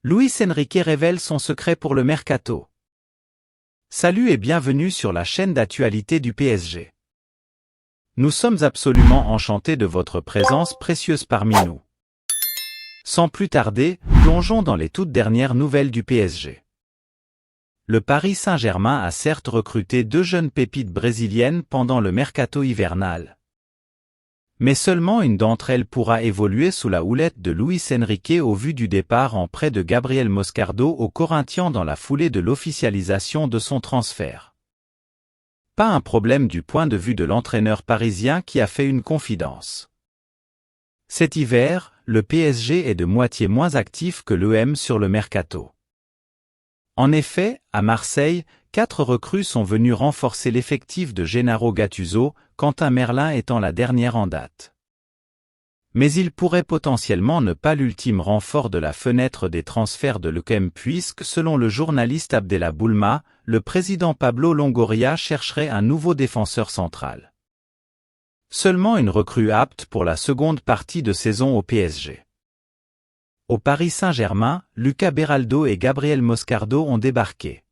Luis Enrique révèle son secret pour le mercato. Salut et bienvenue sur la chaîne d'actualité du PSG. Nous sommes absolument enchantés de votre présence précieuse parmi nous. Sans plus tarder, plongeons dans les toutes dernières nouvelles du PSG. Le Paris Saint-Germain a certes recruté 2 jeunes pépites brésiliennes pendant le mercato hivernal. Mais seulement une d'entre elles pourra évoluer sous la houlette de Luis Enrique au vu du départ en prêt de Gabriel Moscardo aux Corinthians dans la foulée de l'officialisation de son transfert. Pas un problème du point de vue de l'entraîneur parisien qui a fait une confidence. Cet hiver, le PSG est de moitié moins actif que l'OM sur le mercato. En effet, à Marseille, 4 recrues sont venues renforcer l'effectif de Gennaro Gattuso, Quentin Merlin étant la dernière en date. Mais il pourrait potentiellement ne pas l'ultime renfort de la fenêtre des transferts de l'OM puisque, selon le journaliste Abdella Boulma, le président Pablo Longoria chercherait un nouveau défenseur central. Seulement une recrue apte pour la seconde partie de saison au PSG. Au Paris Saint-Germain, Lucas Beraldo et Gabriel Moscardo ont débarqué.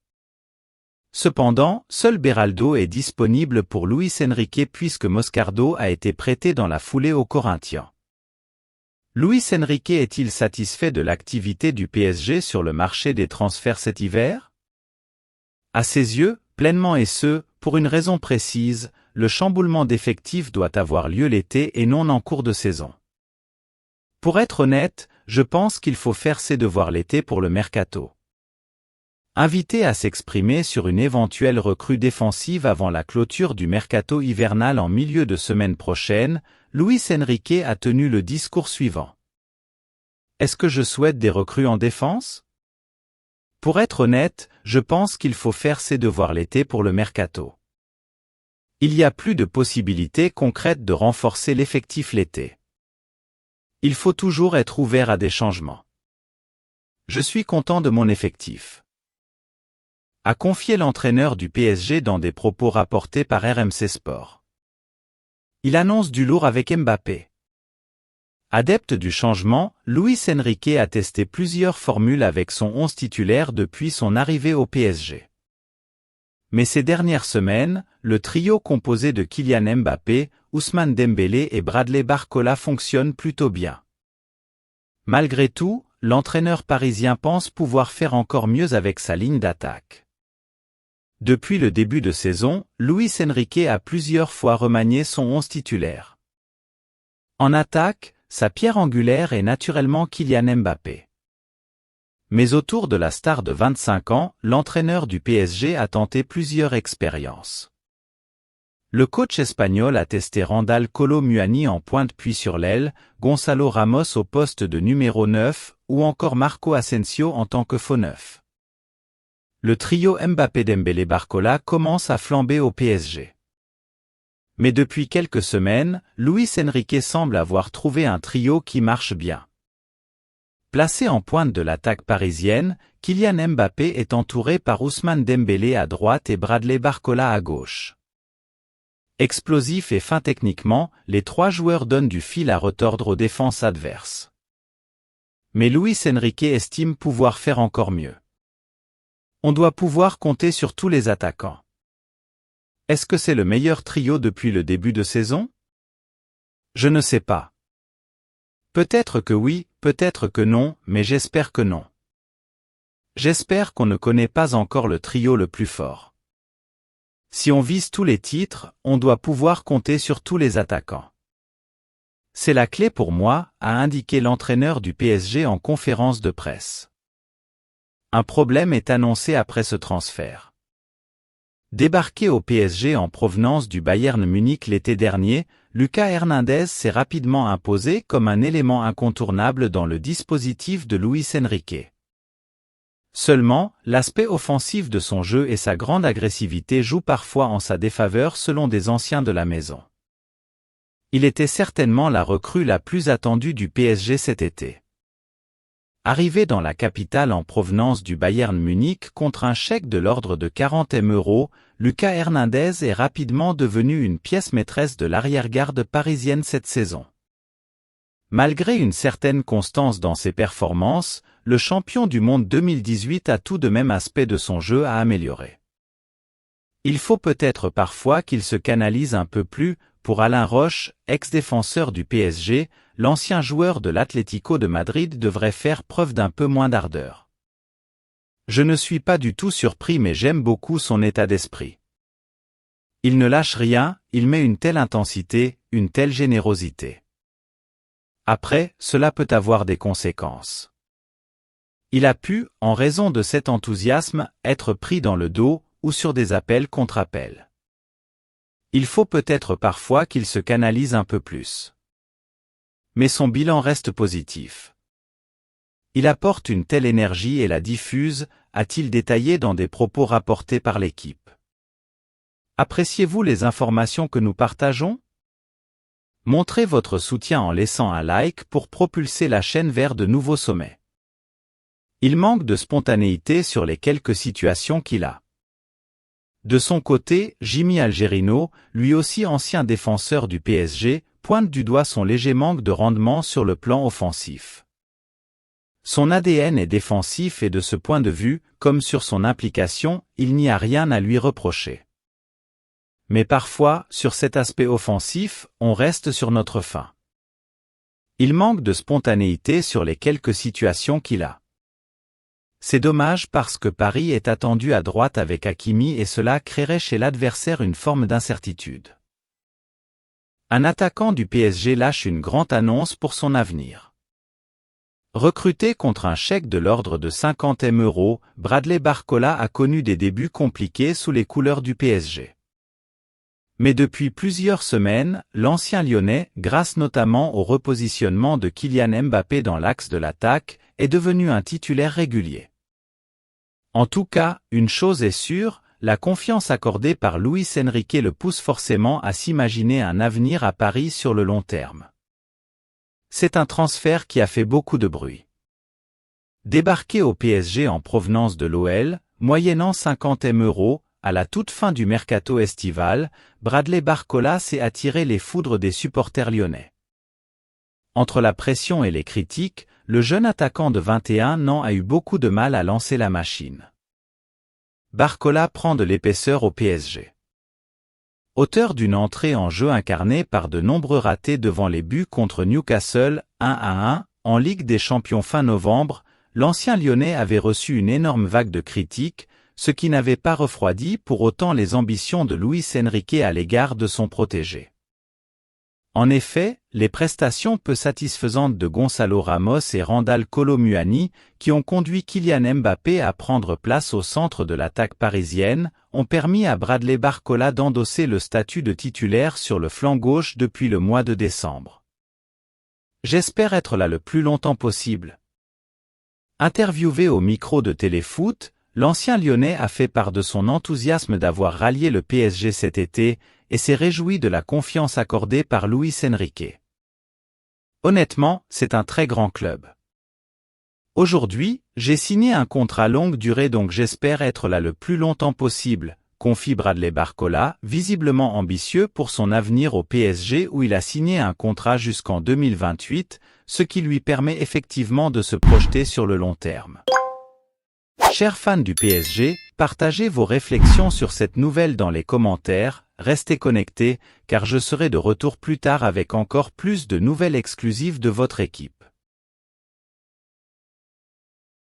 Cependant, seul Beraldo est disponible pour Luis Enrique puisque Moscardo a été prêté dans la foulée aux Corinthians. Luis Enrique est-il satisfait de l'activité du PSG sur le marché des transferts cet hiver? À ses yeux, pleinement et ce, pour une raison précise, le chamboulement d'effectifs doit avoir lieu l'été et non en cours de saison. Pour être honnête, je pense qu'il faut faire ses devoirs l'été pour le mercato. Invité à s'exprimer sur une éventuelle recrue défensive avant la clôture du mercato hivernal en milieu de semaine prochaine, Luis Enrique a tenu le discours suivant. Est-ce que je souhaite des recrues en défense? Pour être honnête, je pense qu'il faut faire ses devoirs l'été pour le mercato. Il y a plus de possibilités concrètes de renforcer l'effectif l'été. Il faut toujours être ouvert à des changements. Je suis content de mon effectif, a confié l'entraîneur du PSG dans des propos rapportés par RMC Sport. Il annonce du lourd avec Mbappé. Adepte du changement, Luis Enrique a testé plusieurs formules avec son 11 titulaire depuis son arrivée au PSG. Mais ces dernières semaines, le trio composé de Kylian Mbappé, Ousmane Dembélé et Bradley Barcola fonctionne plutôt bien. Malgré tout, l'entraîneur parisien pense pouvoir faire encore mieux avec sa ligne d'attaque. Depuis le début de saison, Luis Enrique a plusieurs fois remanié son 11 titulaire. En attaque, sa pierre angulaire est naturellement Kylian Mbappé. Mais autour de la star de 25 ans, l'entraîneur du PSG a tenté plusieurs expériences. Le coach espagnol a testé Randal Kolo Muani en pointe puis sur l'aile, Gonzalo Ramos au poste de numéro 9, ou encore Marco Asensio en tant que faux neuf. Le trio Mbappé-Dembélé-Barcola commence à flamber au PSG. Mais depuis quelques semaines, Luis Enrique semble avoir trouvé un trio qui marche bien. Placé en pointe de l'attaque parisienne, Kylian Mbappé est entouré par Ousmane Dembélé à droite et Bradley Barcola à gauche. Explosifs et fins techniquement, les 3 joueurs donnent du fil à retordre aux défenses adverses. Mais Luis Enrique estime pouvoir faire encore mieux. On doit pouvoir compter sur tous les attaquants. Est-ce que c'est le meilleur trio depuis le début de saison? Je ne sais pas. Peut-être que oui, peut-être que non, mais j'espère que non. J'espère qu'on ne connaît pas encore le trio le plus fort. Si on vise tous les titres, on doit pouvoir compter sur tous les attaquants. C'est la clé pour moi, a indiqué l'entraîneur du PSG en conférence de presse. Un problème est annoncé après ce transfert. Débarqué au PSG en provenance du Bayern Munich l'été dernier, Lucas Hernandez s'est rapidement imposé comme un élément incontournable dans le dispositif de Luis Enrique. Seulement, l'aspect offensif de son jeu et sa grande agressivité jouent parfois en sa défaveur selon des anciens de la maison. Il était certainement la recrue la plus attendue du PSG cet été. Arrivé dans la capitale en provenance du Bayern Munich contre un chèque de l'ordre de 40 000 €, Lucas Hernandez est rapidement devenu une pièce maîtresse de l'arrière-garde parisienne cette saison. Malgré une certaine constance dans ses performances, le champion du monde 2018 a tout de même aspect de son jeu à améliorer. Il faut peut-être parfois qu'il se canalise un peu plus. Pour Alain Roche, ex-défenseur du PSG, l'ancien joueur de l'Atlético de Madrid devrait faire preuve d'un peu moins d'ardeur. Je ne suis pas du tout surpris mais j'aime beaucoup son état d'esprit. Il ne lâche rien, il met une telle intensité, une telle générosité. Après, cela peut avoir des conséquences. Il a pu, en raison de cet enthousiasme, être pris dans le dos, ou sur des appels contre appels. Il faut peut-être parfois qu'il se canalise un peu plus. Mais son bilan reste positif. Il apporte une telle énergie et la diffuse, a-t-il détaillé dans des propos rapportés par l'équipe. Appréciez-vous les informations que nous partageons? Montrez votre soutien en laissant un like pour propulser la chaîne vers de nouveaux sommets. Il manque de spontanéité sur les quelques situations qu'il a. De son côté, Jimmy Algerino, lui aussi ancien défenseur du PSG, pointe du doigt son léger manque de rendement sur le plan offensif. Son ADN est défensif et de ce point de vue, comme sur son implication, il n'y a rien à lui reprocher. Mais parfois, sur cet aspect offensif, on reste sur notre faim. Il manque de spontanéité sur les quelques situations qu'il a. C'est dommage parce que Paris est attendu à droite avec Hakimi et cela créerait chez l'adversaire une forme d'incertitude. Un attaquant du PSG lâche une grande annonce pour son avenir. Recruté contre un chèque de l'ordre de 50 000 €, Bradley Barcola a connu des débuts compliqués sous les couleurs du PSG. Mais depuis plusieurs semaines, l'ancien Lyonnais, grâce notamment au repositionnement de Kylian Mbappé dans l'axe de l'attaque, est devenu un titulaire régulier. En tout cas, une chose est sûre, la confiance accordée par Luis Enrique le pousse forcément à s'imaginer un avenir à Paris sur le long terme. C'est un transfert qui a fait beaucoup de bruit. Débarqué au PSG en provenance de l'OL, moyennant 50 000 €, à la toute fin du mercato estival, Bradley Barcola s'est attiré les foudres des supporters lyonnais. Entre la pression et les critiques, le jeune attaquant de 21 ans a eu beaucoup de mal à lancer la machine. Barcola prend de l'épaisseur au PSG. Auteur d'une entrée en jeu incarnée par de nombreux ratés devant les buts contre Newcastle, 1-1, en Ligue des Champions fin novembre, l'ancien Lyonnais avait reçu une énorme vague de critiques, ce qui n'avait pas refroidi pour autant les ambitions de Luis Enrique à l'égard de son protégé. En effet, les prestations peu satisfaisantes de Gonzalo Ramos et Randal Kolo Muani, qui ont conduit Kylian Mbappé à prendre place au centre de l'attaque parisienne, ont permis à Bradley Barcola d'endosser le statut de titulaire sur le flanc gauche depuis le mois de décembre. J'espère être là le plus longtemps possible. Interviewé au micro de Téléfoot, l'ancien Lyonnais a fait part de son enthousiasme d'avoir rallié le PSG cet été, et s'est réjoui de la confiance accordée par Luis Enrique. Honnêtement, c'est un très grand club. Aujourd'hui, j'ai signé un contrat longue durée donc j'espère être là le plus longtemps possible, confie Bradley Barcola, visiblement ambitieux pour son avenir au PSG où il a signé un contrat jusqu'en 2028, ce qui lui permet effectivement de se projeter sur le long terme. Chers fans du PSG, partagez vos réflexions sur cette nouvelle dans les commentaires, restez connectés, car je serai de retour plus tard avec encore plus de nouvelles exclusives de votre équipe.